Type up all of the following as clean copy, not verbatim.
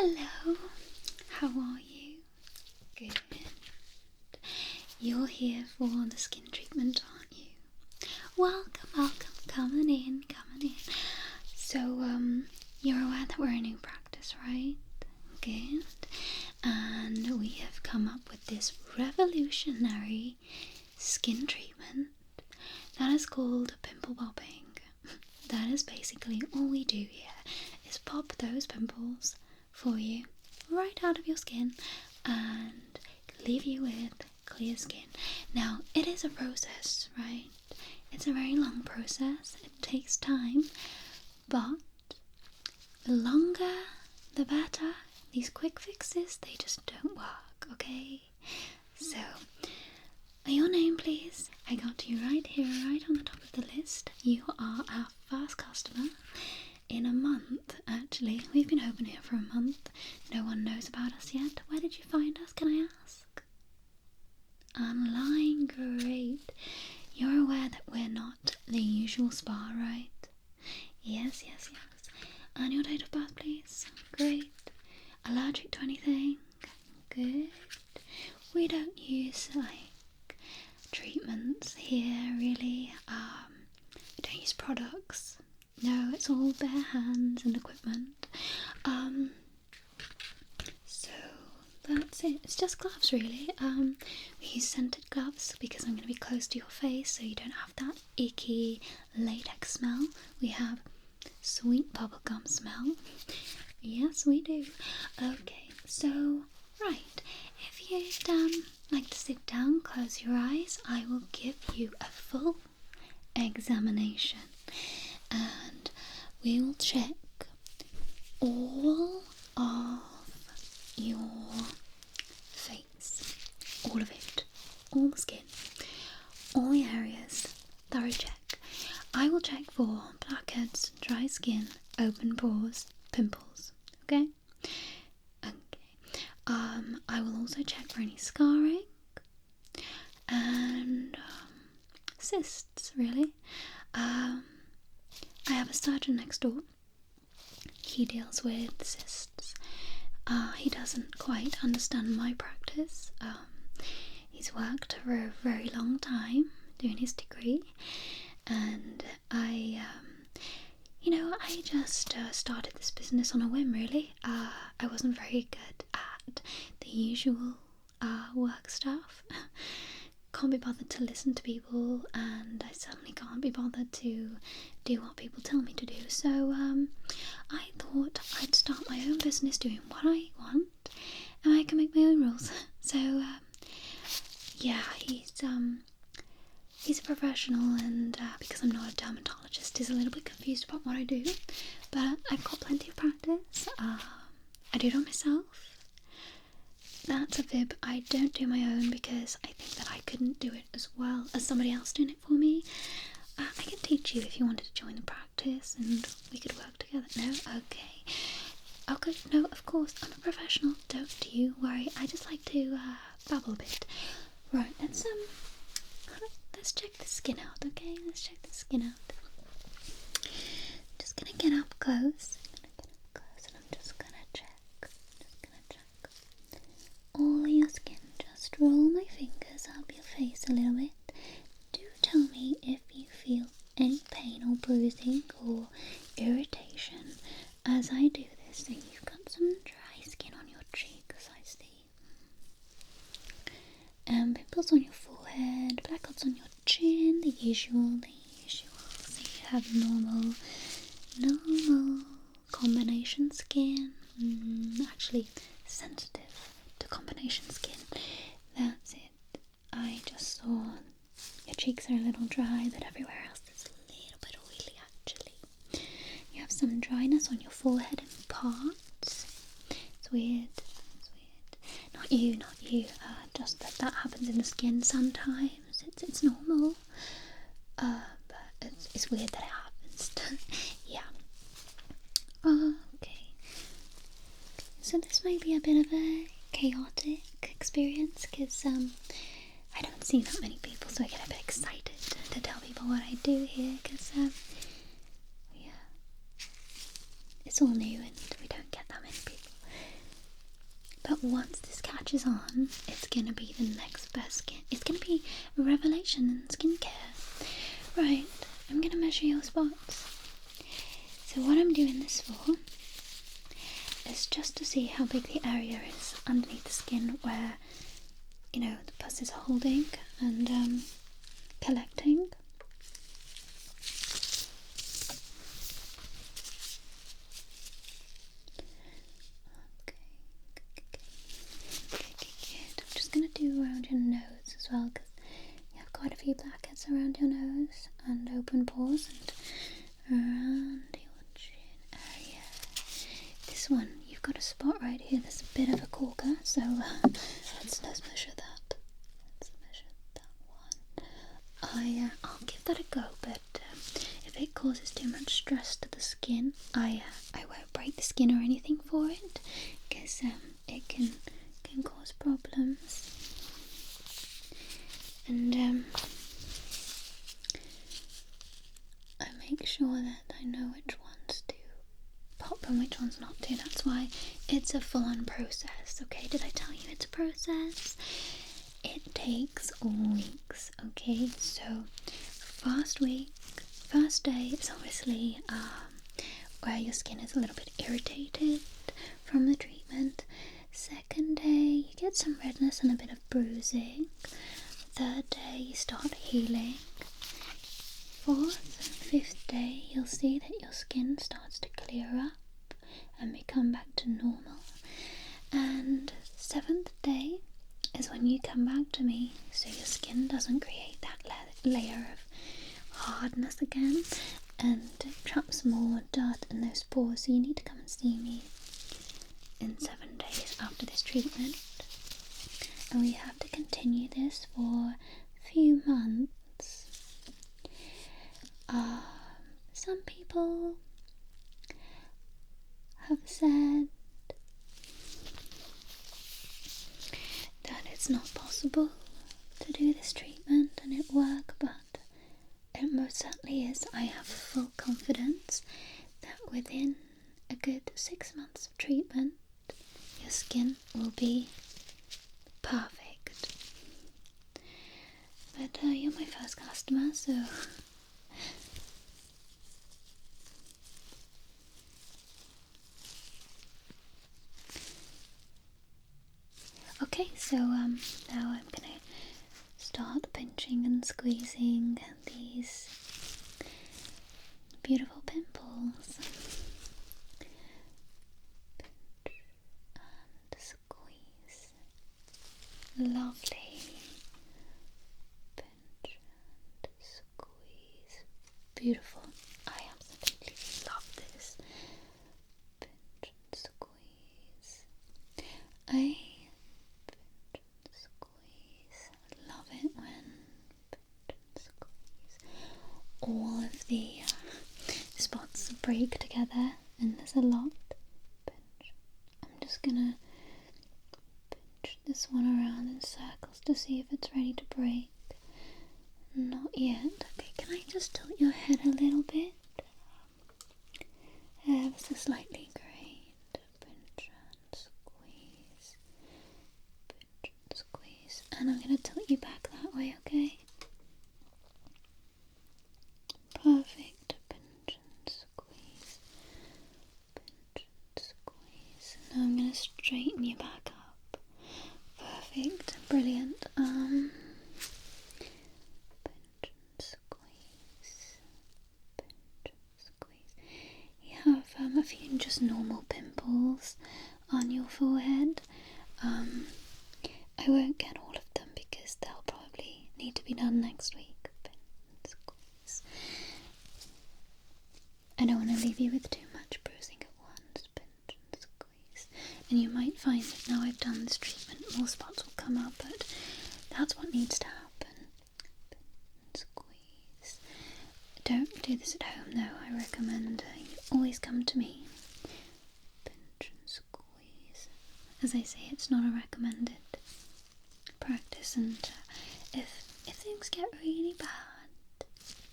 Hello, how are you? Good. You're here for the skin treatment, aren't you? Welcome, coming in. So, you're aware that we're a new practice, right? Good. And we have come up with this revolutionary skin treatment that is called pimple popping. That is basically all we do here, is pop those pimples for you right out of your skin and leave you with clear skin. Now, it is a process, right? It's a very long process. It takes time, but the longer the better. These quick fixes, they just don't work, okay? So, your name, please. I got you right here, right on the top of the list. You are our first customer in a month, actually. We've been open here for a month. No one knows about us yet. Where did you find us, can I ask? Online, great. You're aware that we're not the usual spa, right? Yes. And your date of birth, please. Great. Allergic to anything? Good. We don't use treatments here, really. We don't use products. No, it's all bare hands and equipment. So that's it. It's just gloves, really. We use scented gloves because I'm going to be close to your face, so you don't have that icky latex smell. We have sweet bubblegum smell. Yes, we do. Okay, so right. If you'd like to sit down, close your eyes. I will give you a full examination, and we will check all of your face, all of it, all the skin, all the areas, thorough check. I will check for blackheads, dry skin, open pores, pimples, okay? I will also check for any scarring and cysts, really. I have a surgeon next door. He deals with cysts. He doesn't quite understand my practice. He's worked for a very long time doing his degree, and I just started this business on a whim, really. I wasn't very good at the usual work stuff. Can't be bothered to listen to people, and I certainly can't be bothered to do what people tell me to do. So I thought I'd start my own business doing what I want, and I can make my own rules. So yeah, he's a professional, and because I'm not a dermatologist, he's a little bit confused about what I do, but I've got plenty of practice. I do it on myself. That's a fib. I don't do my own because I think that I couldn't do it as well as somebody else doing it for me. I can teach you if you wanted to join the practice and we could work together. No? Okay. Okay, no, of course, I'm a professional. Don't you worry. I just like to babble a bit. Right, let's check the skin out, okay? Let's check the skin out. Just gonna get up close. And I'm just gonna check. All your skin. Just roll my fingers up your face a little bit. Do tell me if you feel any pain or bruising or irritation as I do this. So you've got some dry skin on your cheeks, I see. Pimples on your forehead, black dots on your chin, the usual. So you have normal combination skin. Actually, sensitive to combination skin. That's it. I just saw your cheeks are a little dry, but everywhere else is a little bit oily, actually. You have some dryness on your forehead in parts. It's weird. Not you. Just that happens in the skin sometimes. It's normal. But it's weird that it happens. Yeah. Okay. So this may be a bit of a chaotic experience because I don't see that many people, so I get a bit excited to tell people what I do here because yeah, it's all new and we don't get that many people. But once this catches on, it's gonna be the next best skin. It's gonna be a revelation in skincare. Right, I'm gonna measure your spots. So what I'm doing this for is just to see how big the area is underneath the skin where, you know, the pus is holding and collecting. Good. I'm just going to do around your nose as well, because you have quite a few blackheads around your nose and open pores and around your chin area. This one, you've got a spot right here. There's a bit of a corker, so let's measure that. Let's measure that one. I'll give that a go, but if it causes too much stress to the skin, I won't break the skin or anything for it, because it can cause problems. And I make sure that I know which ones to pop and which ones not to. That's why it's a full-on process. Okay, did I tell you it's a process? It takes weeks. Okay, so first day is obviously where your skin is a little bit irritated from the treatment. Second day, you get some redness and a bit of bruising. Third day, you start healing. Fourth and fifth day, you'll see that your skin starts to clear up and become back to normal. And seventh day is when you come back to me, so your skin doesn't create that layer of hardness again and it traps more dirt in those pores. So you need to come and see me in 7 days after this treatment, and we have to continue this for a few months. Some people have said that it's not possible to do this treatment and it work, but it most certainly is. I have full confidence that within a good 6 months of treatment, your skin will be perfect. But you're my first customer, so okay, so now I'm gonna start pinching and squeezing these beautiful pimples. Pinch and squeeze. Lovely. Pinch and squeeze. Beautiful. I absolutely love this. Pinch and squeeze. I pinch and squeeze. Love it when pinch and squeeze. All of the spots break together and there's a lot. Pinch. I'm just gonna pinch this one around in circles to see if it's ready to break. Not yet. Okay, can I just tilt your head a little bit? Ever so slightly. Great. Pinch and squeeze. Pinch and squeeze. And I'm gonna tilt you back that way, okay? Perfect. Pinch and squeeze. Pinch and squeeze. Now I'm gonna straighten you back up. Perfect. Brilliant. Pinch and squeeze. Pinch and squeeze. You have a few just normal pimples on your forehead. I won't get all of them because they'll probably need to be done next week. Pinch and squeeze. I don't want to leave you with too much bruising at once. Pinch and squeeze. And you might find that now I've done this treatment, more spots will come up, but that's what needs to happen. Pinch and squeeze. Don't do this at home though. I recommend you always come to me. Pinch and squeeze. As I say, it's not a recommended practice, and if things get really bad,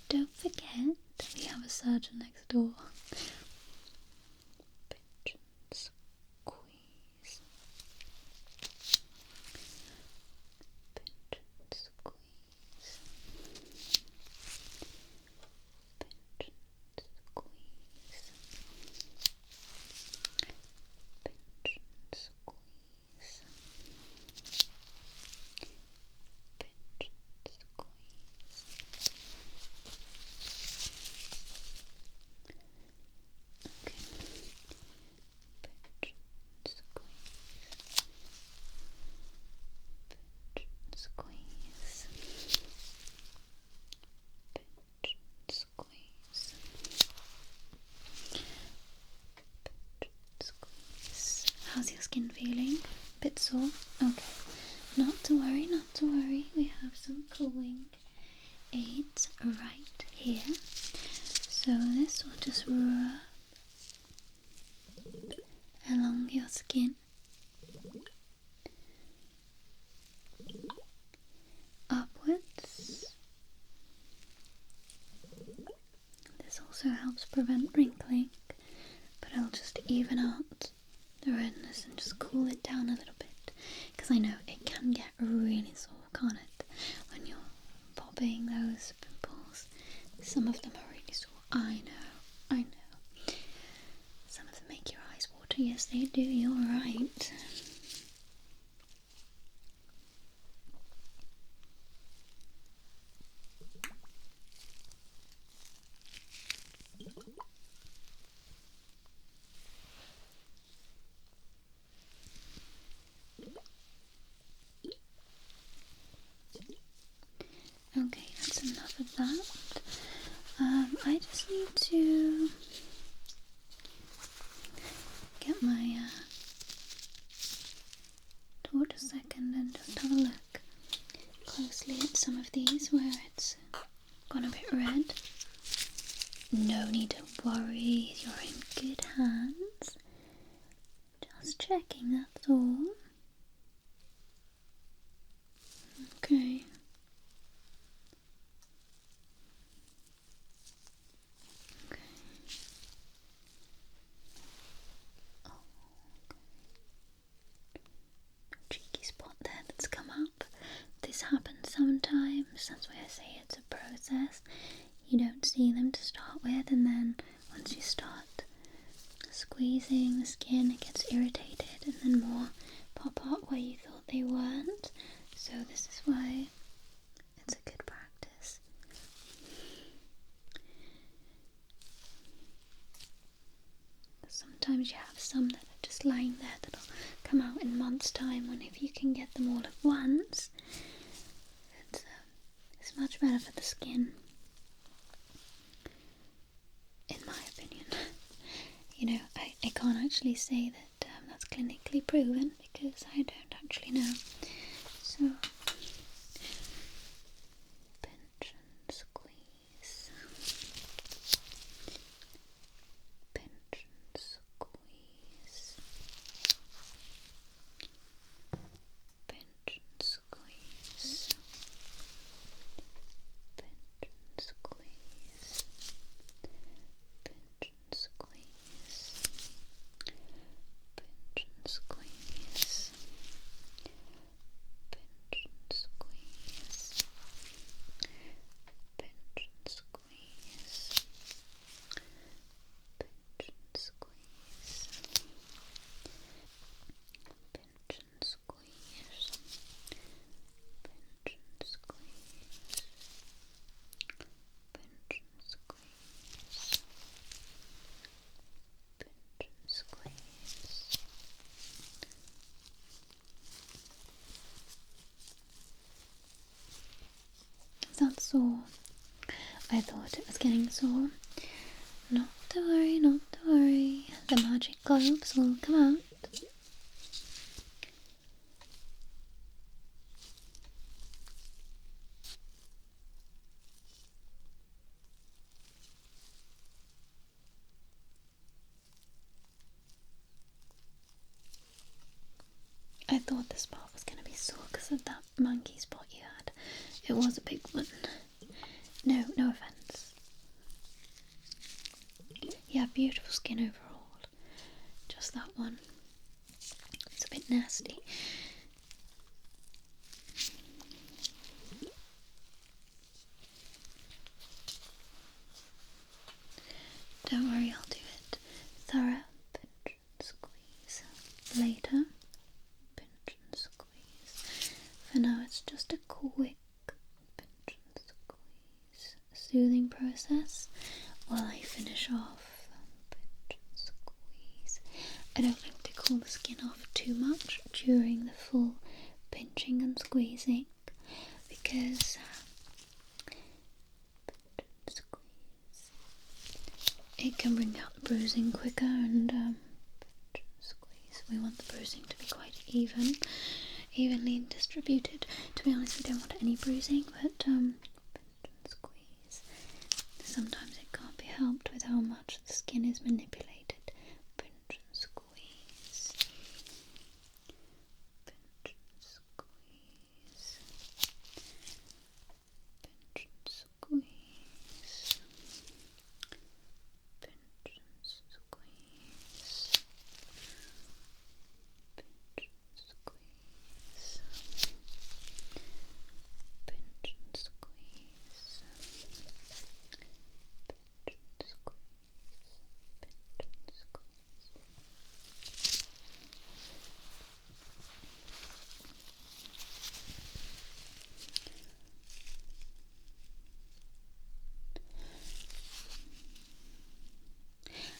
don't forget we have a surgeon next door. Pinch and squeeze. how's your skin feeling? Bit sore? Okay. Not to worry, not to worry. We have some cooling aids right here. So this will just rub along your skin. Upwards. This also helps prevent wrinkling, but I'll just even out the redness and just cool it down a little bit, because I know it can get really sore, can't it, when you're popping those pimples. Some of them are really sore. I know. Some of them make your eyes water. Yes, they do. You're right. Okay, that's enough of that. I just need to get my torch a second and just have a look closely at some of these where it's gone a bit red. No need to worry, you're in good hands. Just checking, that's all. Okay. Cheeky spot there that's come up. This happens sometimes, that's why I say it's a process. You don't see them to start with, and then once you start squeezing the skin, it gets irritated, and then more pop up where you thought they weren't. So this is why it's a good practice. Sometimes you have some that are just lying there that'll come out in months' time, when if you can get them all at once, it's much better for the skin, in my opinion. You know, I can't actually say that that's clinically proven, because I don't actually know. So, pinch and squeeze. Pinch and squeeze. Pinch and squeeze. Pinch and squeeze. Pinch and squeeze. Pinch and squeeze. Pinch and squeeze. Pinch and squeeze. Pinch and squeeze. Pinch and squeeze. Pinch and squeeze. Pinch and squeeze. Pinch and squeeze. Is that sore? I thought it was getting sore. Not to worry, not to worry. The magic globes will come out. I thought this spot was going to be sore because of that monkey spot you had. It was a big one. No offense. You have beautiful skin overall. Just that one. It's a bit nasty. Don't worry, I'll do it thorough. Pinch and squeeze. Later, pinch and squeeze. For now, it's just a quick pinch and squeeze soothing process while I finish off. Pinch and squeeze. I don't like to cool the skin off too much during the full pinching and squeezing, because it can bring out the bruising quicker, and pinch and squeeze we want the bruising to be quite evenly distributed. To be honest, we don't want any bruising, but pinch and squeeze. Sometimes it can't be helped with how much the skin is manipulated. Pinch and squeeze. Pinch and squeeze. Pinch and squeeze. Pinch and squeeze. Pinch and squeeze. Pinch and squeeze. Pinch and squeeze.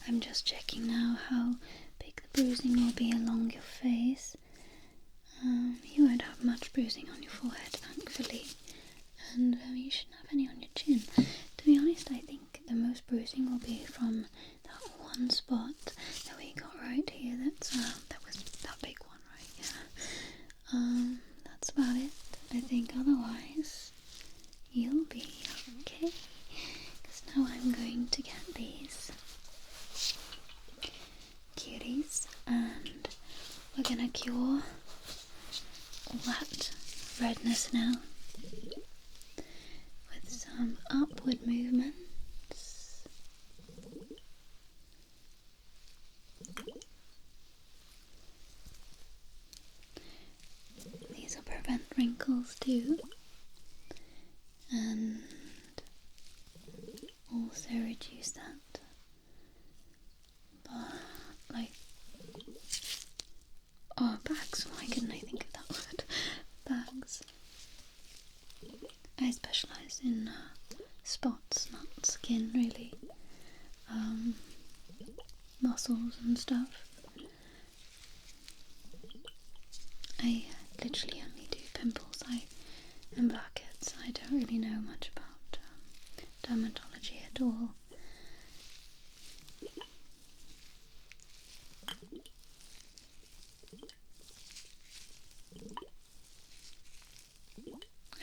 I'm just checking now how big the bruising will be along your face. You won't have much bruising on your forehead, thankfully, and you shouldn't have any on your chin. To be honest, I think the most bruising will be from that one spot that we got right here. That was that big one, right? Yeah. That's about it. I think otherwise you'll be okay. Because now I'm going to get these cuties, and we're gonna cure all that redness now with some upward movements. These will prevent wrinkles too, and also reduce that bags. Why couldn't I think of that word? Bags. I specialise in spots, not skin really. Muscles and stuff. I literally only do pimples and blackheads. I don't really know much about dermatology at all.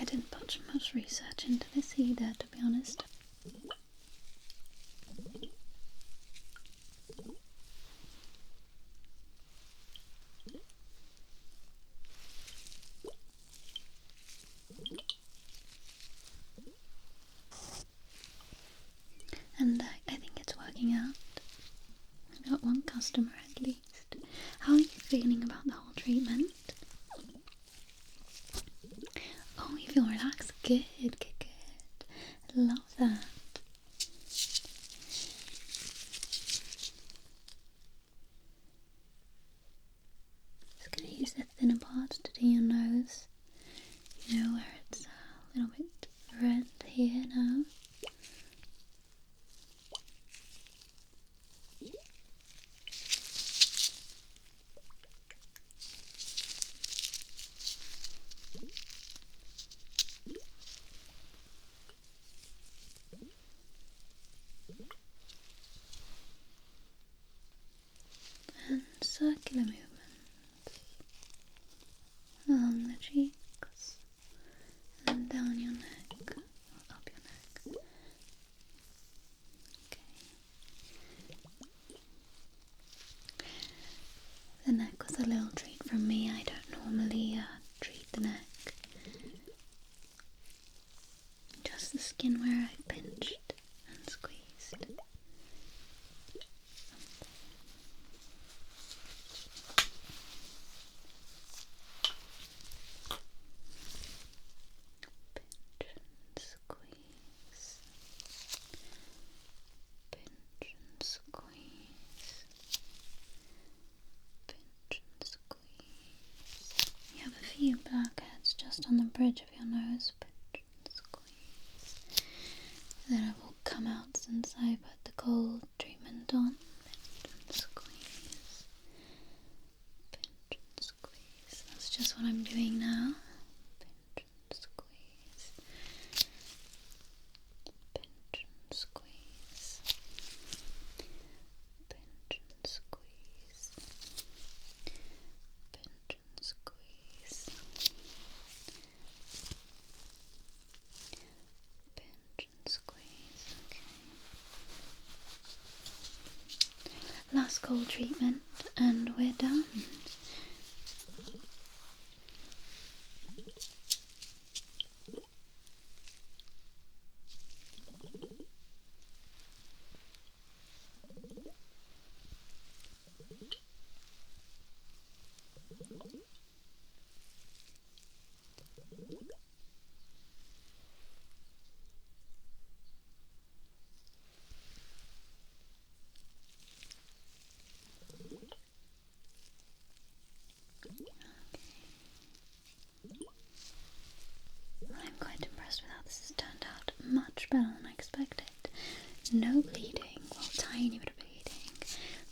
I didn't put much research into this either, to be honest. And I think it's working out. I've got one customer at least. How are you feeling about the whole treatment? Oh, you feel relaxed? Good, good, good. I love that. Just going to use the thinner part to do your nose. You know, where it's a little bit red here now. And circular movements along the cheeks and down your neck, or up your neck. Okay. The neck was a little treat from me. I don't normally treat the neck. Just the skin where I pinched and squeezed. Pinch and squeeze. Pinch and squeeze. Pinch and squeeze. You have a few blackheads just on the bridge of your nose. Pinch and squeeze. That have all come out since I put the cold treatment on. Pinch and squeeze. Pinch and squeeze. That's just what I'm doing now. Pinch and squeeze. Pinch and squeeze. Pinch and squeeze. last cold treatment and we're done. I'm quite impressed with how this has turned out. Much better than I expected. No bleeding, well, tiny bit of bleeding,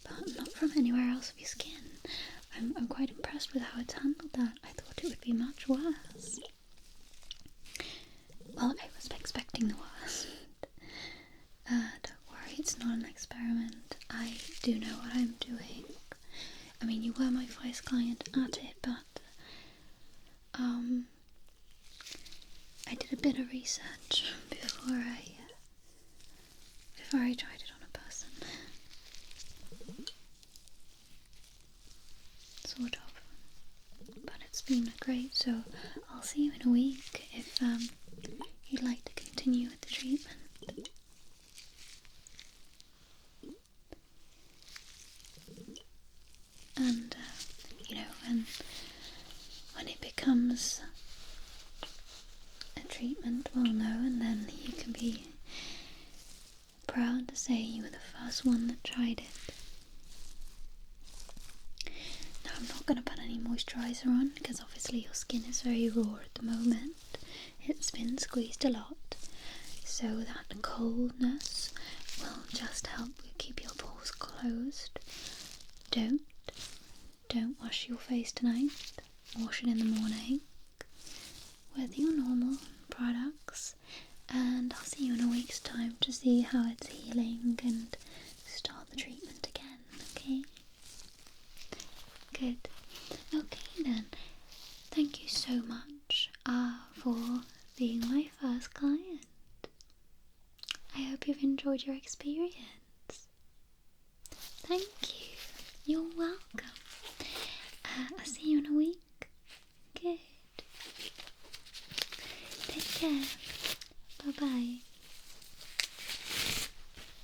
but not from anywhere else of your skin. I'm quite impressed with how it's handled that. I thought it would be much worse. Well, I was expecting the worst. Don't worry, it's not an experiment. I do know what I'm doing. I mean, you were my first client at it, but I did a bit of research before I tried it on a person. Sort of. But it's been great, so I'll see you in a week if you'd like to continue with the treatment. And you know, when it becomes a treatment, we'll know, and then you can be proud to say you were the first one that tried it. Now, I'm not going to put any moisturiser on because obviously your skin is very raw at the moment. It's been squeezed a lot, so that coldness will just help keep your pores closed. Don't wash your face tonight. Wash it in the morning with your normal products, and I'll see you in a week's time to see how it's healing and start the treatment again, okay? Good. Okay then. Thank you so much for being my first client. I hope you've enjoyed your experience. Thank you. You're welcome. I'll see you in a week. Good. Take care. Bye bye.